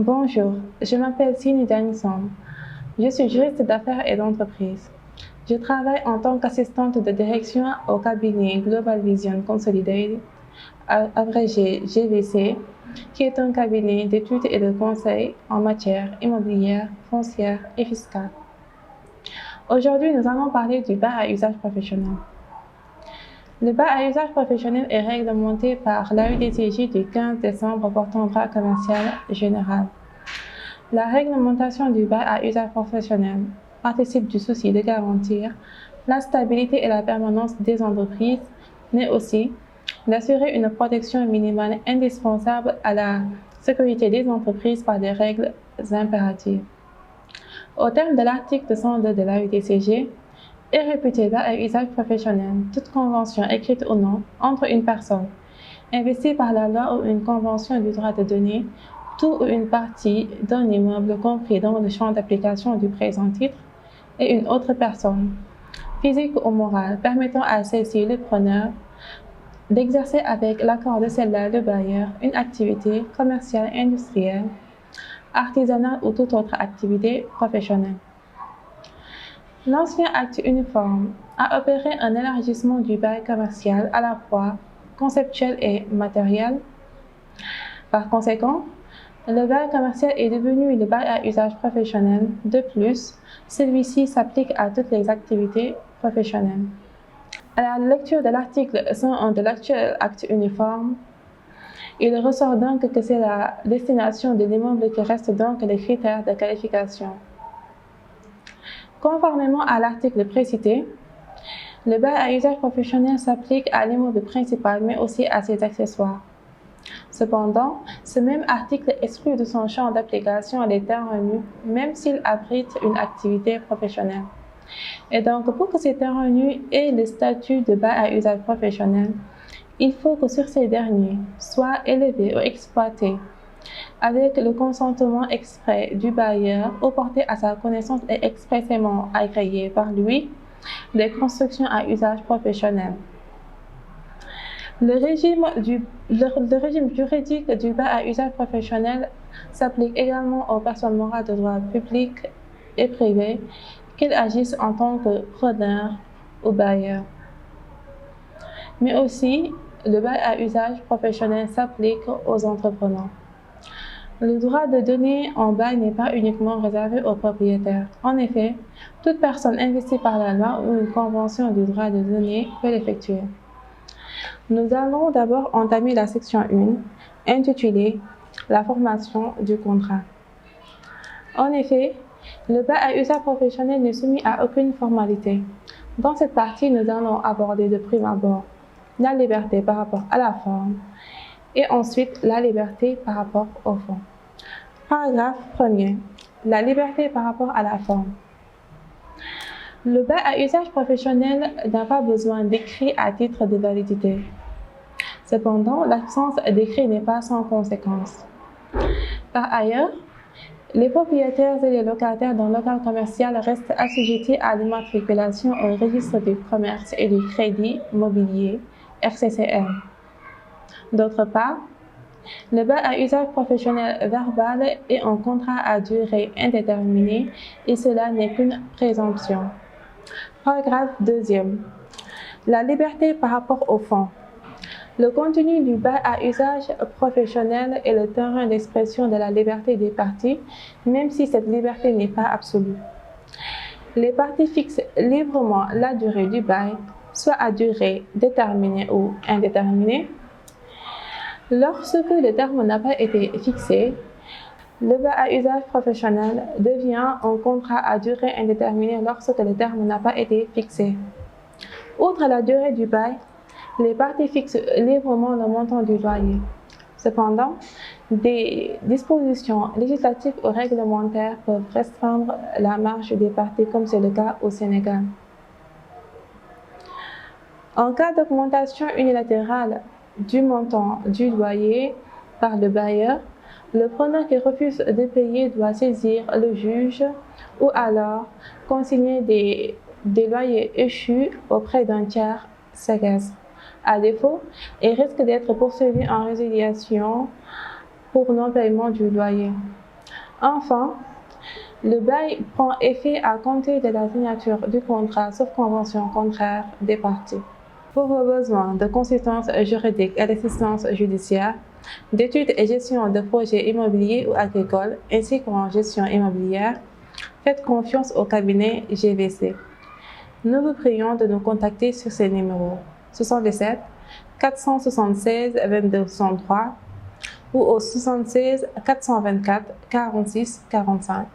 Bonjour, je m'appelle Sini Danisom. Je suis juriste d'affaires et d'entreprise. Je travaille en tant qu'assistante de direction au cabinet Global Vision Consolidated, abrégé GVC, qui est un cabinet d'études et de conseil en matière immobilière, foncière et fiscale. Aujourd'hui, nous allons parler du bail à usage professionnel. Le bail à usage professionnel est réglementé par l'AUDCJ du 15 décembre portant droit commercial général. La réglementation du bail à usage professionnel participe du souci de garantir la stabilité et la permanence des entreprises, mais aussi d'assurer une protection minimale indispensable à la sécurité des entreprises par des règles impératives. Au terme de l'article 102 de l'AUDCG, est réputé bail à usage professionnel toute convention écrite ou non entre une personne investie par la loi ou une convention du droit de donner tout ou une partie d'un immeuble compris dans le champ d'application du présent titre et une autre personne, physique ou morale, permettant à celle-ci, le preneur, d'exercer avec l'accord de celle-là, le bailleur, une activité commerciale, industrielle, artisanale ou toute autre activité professionnelle. L'ancien acte uniforme a opéré un élargissement du bail commercial à la fois conceptuel et matériel. Par conséquent, le bail commercial est devenu le bail à usage professionnel. De plus, celui-ci s'applique à toutes les activités professionnelles. À la lecture de l'article 101 de l'actuel acte uniforme, il ressort donc que c'est la destination de l'immeuble qui reste donc les critères de qualification. Conformément à l'article précité, le bail à usage professionnel s'applique à l'immeuble principal, mais aussi à ses accessoires. Cependant, ce même article exclut de son champ d'application les terrains nus, même s'ils abritent une activité professionnelle. Et donc, pour que ces terrains nus aient le statut de bail à usage professionnel, il faut que sur ces derniers soient élevés ou exploités avec le consentement exprès du bailleur ou porté à sa connaissance et expressément agréé par lui des constructions à usage professionnel. Le régime juridique du bail à usage professionnel s'applique également aux personnes morales de droit public et privé, qu'elles agissent en tant que preneurs ou bailleurs. Mais aussi, le bail à usage professionnel s'applique aux entrepreneurs. Le droit de donner en bail n'est pas uniquement réservé aux propriétaires. En effet, toute personne investie par la loi ou une convention du droit de donner peut l'effectuer. Nous allons d'abord entamer la section 1, intitulée « La formation du contrat ». En effet, le bail à usage professionnel n'est soumis à aucune formalité. Dans cette partie, nous allons aborder de prime abord la liberté par rapport à la forme et ensuite la liberté par rapport au fond. Paragraphe 1er. La liberté par rapport à la forme. Le bail à usage professionnel n'a pas besoin d'écrit à titre de validité. Cependant, l'absence d'écrit n'est pas sans conséquence. Par ailleurs, les propriétaires et les locataires d'un local commercial restent assujettis à l'immatriculation au registre du commerce et du crédit mobilier, RCCM. D'autre part, le bail à usage professionnel verbal est un contrat à durée indéterminée et cela n'est qu'une présomption. Paragraphe 2e. La liberté par rapport au fond. Le contenu du bail à usage professionnel est le terrain d'expression de la liberté des parties, même si cette liberté n'est pas absolue. Les parties fixent librement la durée du bail, soit à durée déterminée ou indéterminée. Lorsque le terme n'a pas été fixé, le bail à usage professionnel devient un contrat à durée indéterminée lorsque le terme n'a pas été fixé. Outre la durée du bail, les parties fixent librement le montant du loyer. Cependant, des dispositions législatives ou réglementaires peuvent restreindre la marge des parties, comme c'est le cas au Sénégal. En cas d'augmentation unilatérale du montant du loyer par le bailleur, le preneur qui refuse de payer doit saisir le juge ou alors consigner des loyers échus auprès d'un tiers séquestre. À défaut, il risque d'être poursuivi en résiliation pour non-paiement du loyer. Enfin, le bail prend effet à compter de la signature du contrat, sauf convention contraire des parties. Pour vos besoins de consultance juridique et d'assistance judiciaire, d'études et gestion de projets immobiliers ou agricoles, ainsi qu'en gestion immobilière, faites confiance au cabinet GVC. Nous vous prions de nous contacter sur ces numéros 77 476 22 63 ou au 76 424 46 45.